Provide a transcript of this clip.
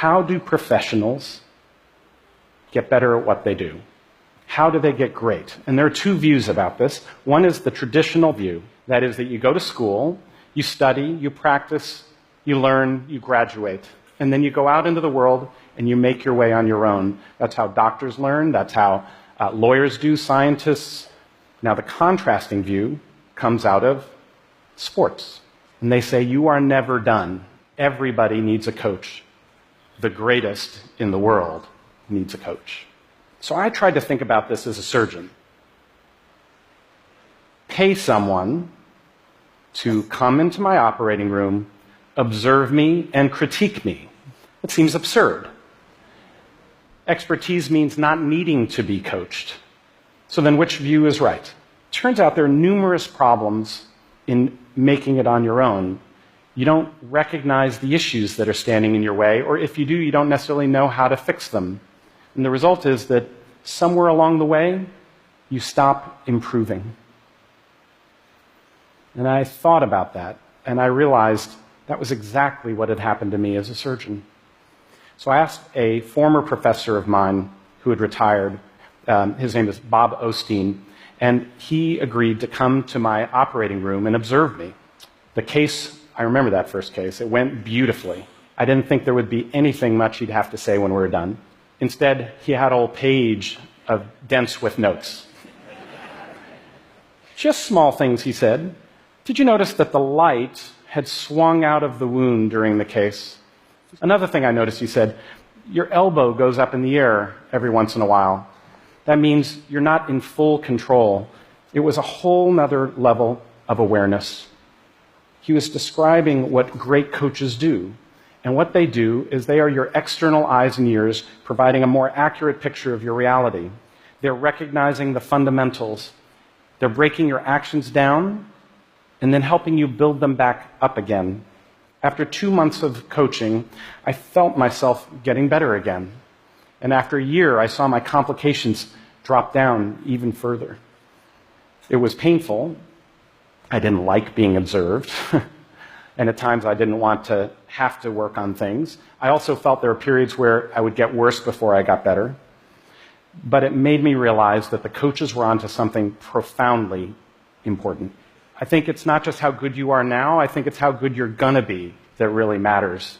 how do professionals get better at what they do? How do they get great? And there are two views about this. One is the traditional view. That is that you go to school, you study, you practice, you learn, you graduate. And then you go out into the world and you make your way on your own. That's how doctors learn. That's how lawyers do, scientists. Now the contrasting view comes out of sports. And they say, you are never done. Everybody needs a coach. The greatest in the world needs a coach. So I tried to think about this as a surgeon. Pay someone to come into my operating room, observe me, and critique me. It seems absurd. Expertise means not needing to be coached. So then which view is right? Turns out there are numerous problems in making it on your own. You don't recognize the issues that are standing in your way, or if you do, you don't necessarily know how to fix them. And the result is that somewhere along the way, you stop improving. And I thought about that, and I realized that was exactly what had happened to me as a surgeon. So I asked a former professor of mine who had retired, his name is Bob Osteen, and he agreed to come to my operating room and observe me. The case, I remember that first case, it went beautifully. I didn't think there would be anything much he'd have to say when we were done. Instead, he had a whole page of dense with notes. Just small things, he said. Did you notice that the light had swung out of the wound during the case? Another thing I noticed, he said, your elbow goes up in the air every once in a while. That means you're not in full control. It was a whole nother level of awareness. He was describing what great coaches do. And what they do is they are your external eyes and ears, providing a more accurate picture of your reality. They're recognizing the fundamentals. They're breaking your actions down and then helping you build them back up again. After 2 months of coaching, I felt myself getting better again. And after a year, I saw my complications drop down even further. It was painful. I didn't like being observed. And at times I didn't want to have to work on things. I also felt there were periods where I would get worse before I got better. But it made me realize that the coaches were onto something profoundly important. I think it's not just how good you are now, I think it's how good you're gonna be that really matters.